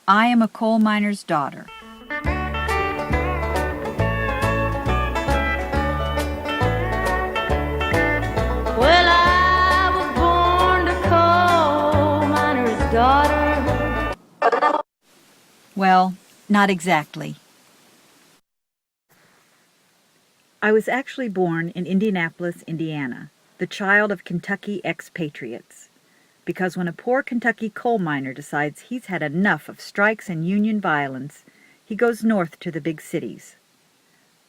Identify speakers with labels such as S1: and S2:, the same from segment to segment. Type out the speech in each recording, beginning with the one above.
S1: I am a coal miner's daughter.
S2: Well, I was born a coal miner's daughter.
S1: Well, not exactly. I was actually born in Indianapolis, Indiana, the child of Kentucky expatriates. Because when a poor Kentucky coal miner decides he's had enough of strikes and union violence, he goes north to the big cities.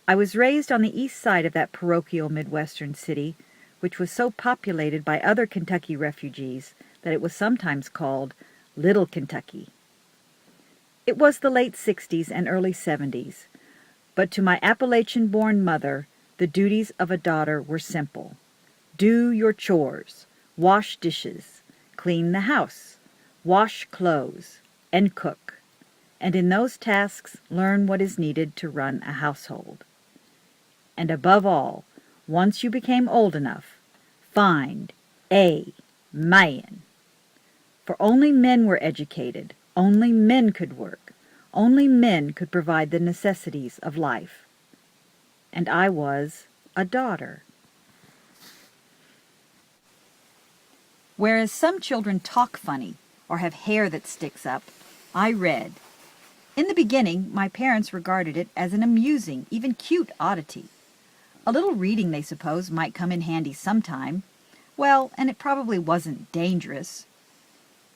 S1: I was raised on the east side of that parochial Midwestern city, which was so populated by other Kentucky refugees that it was sometimes called Little Kentucky. It was the late 60s and early 70s, but to my Appalachian-born mother, the duties of a daughter were simple. Do your chores, wash dishes, clean the house, wash clothes, and cook, and in those tasks learn what is needed to run a household. And above all, once you became old enough, find a man. For only men were educated, only men could work, only men could provide the necessities of life. And I was a daughter. Whereas some children talk funny or have hair that sticks up, I read. In the beginning, my parents regarded it as an amusing, even cute oddity. A little reading, they suppose, might come in handy sometime. Well, and it probably wasn't dangerous.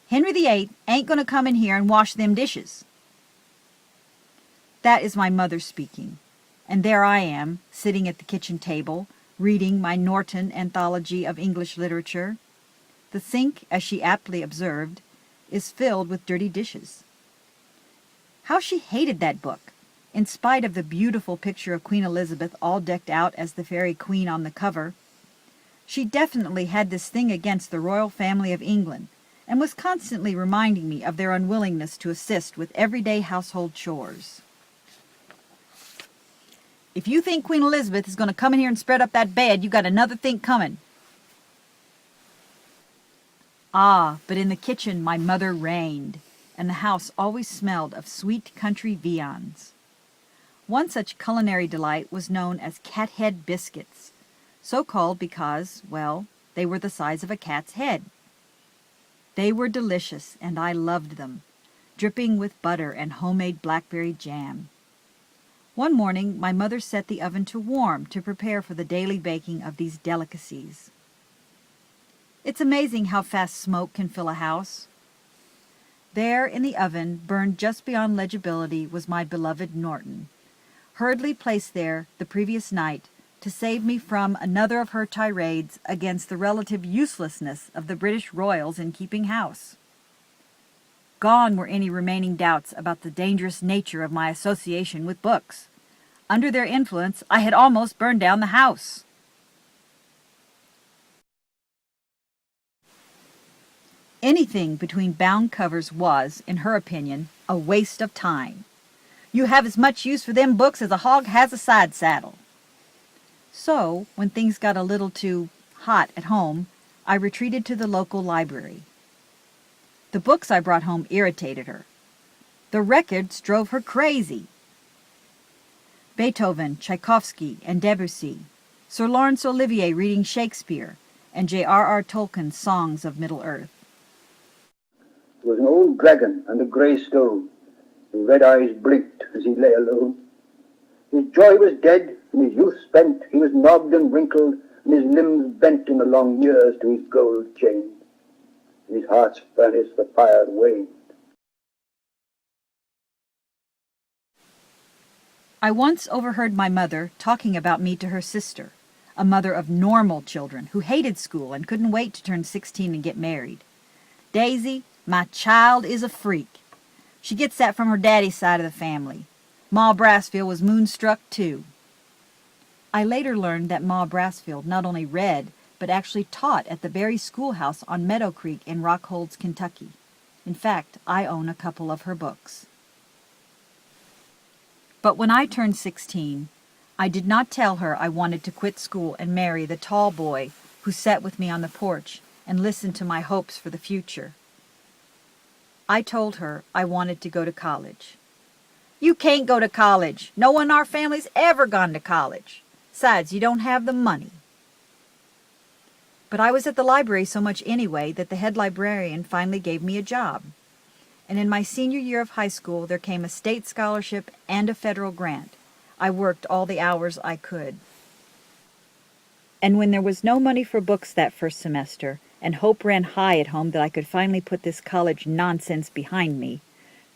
S1: Henry VIII ain't going to come in here and wash them dishes. That is my mother speaking, and there I am, sitting at the kitchen table, reading my Norton Anthology of English Literature. The sink, as she aptly observed, is filled with dirty dishes. How she hated that book, in spite of the beautiful picture of Queen Elizabeth all decked out as the fairy queen on the cover. She definitely had this thing against the royal family of England, and was constantly reminding me of their unwillingness to assist with everyday household chores. If you think Queen Elizabeth is going to come in here and spread up that bed, you got another think coming. Ah, but in the kitchen my mother reigned, and the house always smelled of sweet country viands. One such culinary delight was known as cat-head biscuits, so called because, well, they were the size of a cat's head. They were delicious, and I loved them, dripping with butter and homemade blackberry jam. One morning my mother set the oven to warm to prepare for the daily baking of these delicacies. It's amazing how fast smoke can fill a house. There in the oven, burned just beyond legibility, was my beloved Norton, hurriedly placed there the previous night to save me from another of her tirades against the relative uselessness of the British royals in keeping house. Gone were any remaining doubts about the dangerous nature of my association with books. Under their influence, I had almost burned down the house. Anything between bound covers was, in her opinion, a waste of time. You have as much use for them books as a hog has a side saddle. So, when things got a little too hot at home, I retreated to the local library. The books I brought home irritated her. The records drove her crazy. Beethoven, Tchaikovsky, and Debussy, Sir Laurence Olivier reading Shakespeare, and J.R.R. Tolkien's Songs of Middle-earth.
S3: There was an old dragon and a grey stone. His red eyes blinked as he lay alone. His joy was dead, and his youth spent. He was knobbed and wrinkled, and his limbs bent in the long years to his gold chain. In his heart's furnace the fire waned.
S1: I once overheard my mother talking about me to her sister, a mother of normal children who hated school and couldn't wait to turn 16 and get married. Daisy, my child is a freak. She gets that from her daddy's side of the family. Ma Brassfield was moonstruck, too. I later learned that Ma Brassfield not only read, but actually taught at the Berry Schoolhouse on Meadow Creek in Rockholds, Kentucky. In fact, I own a couple of her books. But when I turned 16, I did not tell her I wanted to quit school and marry the tall boy who sat with me on the porch and listened to my hopes for the future. I told her I wanted to go to college. "You can't go to college. No one in our family's ever gone to college. Besides, you don't have the money." But I was at the library so much anyway that the head librarian finally gave me a job. And in my senior year of high school, there came a state scholarship and a federal grant. I worked all the hours I could. And when there was no money for books that first semester, and hope ran high at home that I could finally put this college nonsense behind me,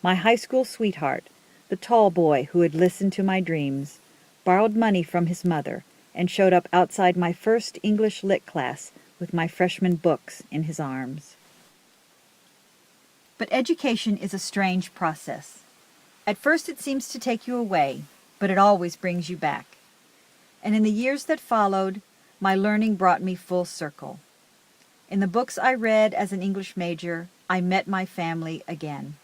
S1: my high school sweetheart, the tall boy who had listened to my dreams, borrowed money from his mother and showed up outside my first English Lit class with my freshman books in his arms. But education is a strange process. At first it seems to take you away, but it always brings you back. And in the years that followed, my learning brought me full circle. In the books I read as an English major, I met my family again.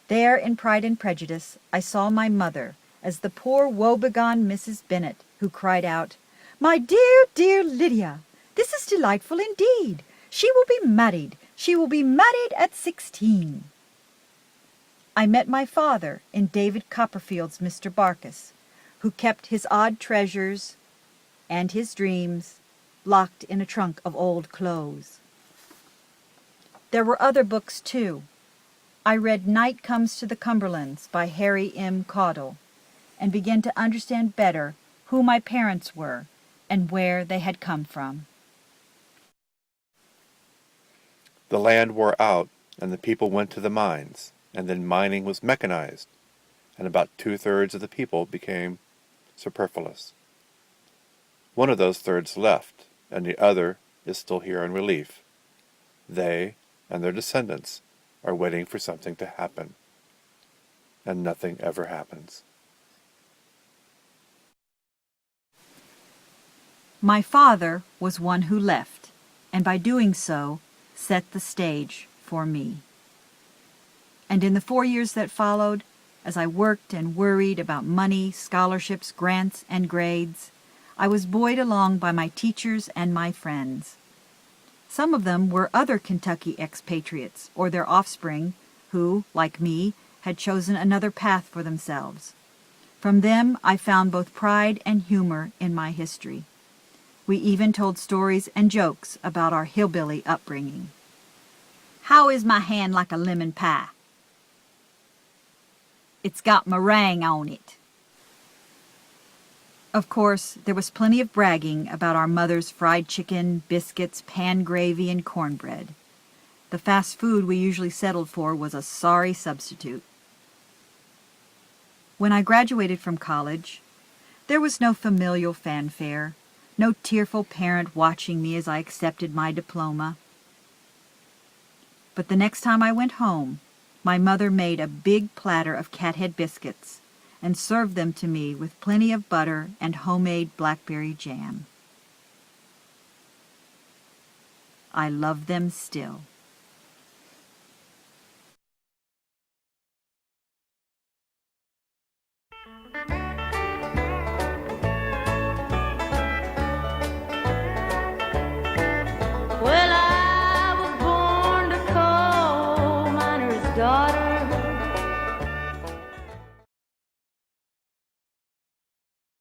S1: There in Pride and Prejudice, I saw my mother as the poor woebegone Mrs. Bennet, who cried out, "My dear, dear Lydia, this is delightful indeed. She will be married. She will be married at 16. I met my father in David Copperfield's Mr. Barkis, who kept his odd treasures and his dreams locked in a trunk of old clothes. There were other books, too. I read Night Comes to the Cumberlands by Harry M. Caudle, and began to understand better who my parents were and where they had come from.
S4: The land wore out, and the people went to the mines, and then mining was mechanized, and about 2/3 of the people became superfluous. One of those thirds left, and the other is still here in relief. They and their descendants are waiting for something to happen, and nothing ever happens.
S1: My father was one who left, and by doing so, set the stage for me. And in the 4 years that followed, as I worked and worried about money, scholarships, grants, and grades, I was buoyed along by my teachers and my friends. Some of them were other Kentucky expatriates or their offspring who, like me, had chosen another path for themselves. From them I found both pride and humor in my history. We even told stories and jokes about our hillbilly upbringing. "How is my hand like a lemon pie?" "It's got meringue on it." Of course, there was plenty of bragging about our mother's fried chicken, biscuits, pan gravy, and cornbread. The fast food we usually settled for was a sorry substitute. When I graduated from college, there was no familial fanfare, no tearful parent watching me as I accepted my diploma. But the next time I went home, my mother made a big platter of cathead biscuits and served them to me with plenty of butter and homemade blackberry jam. I love them still.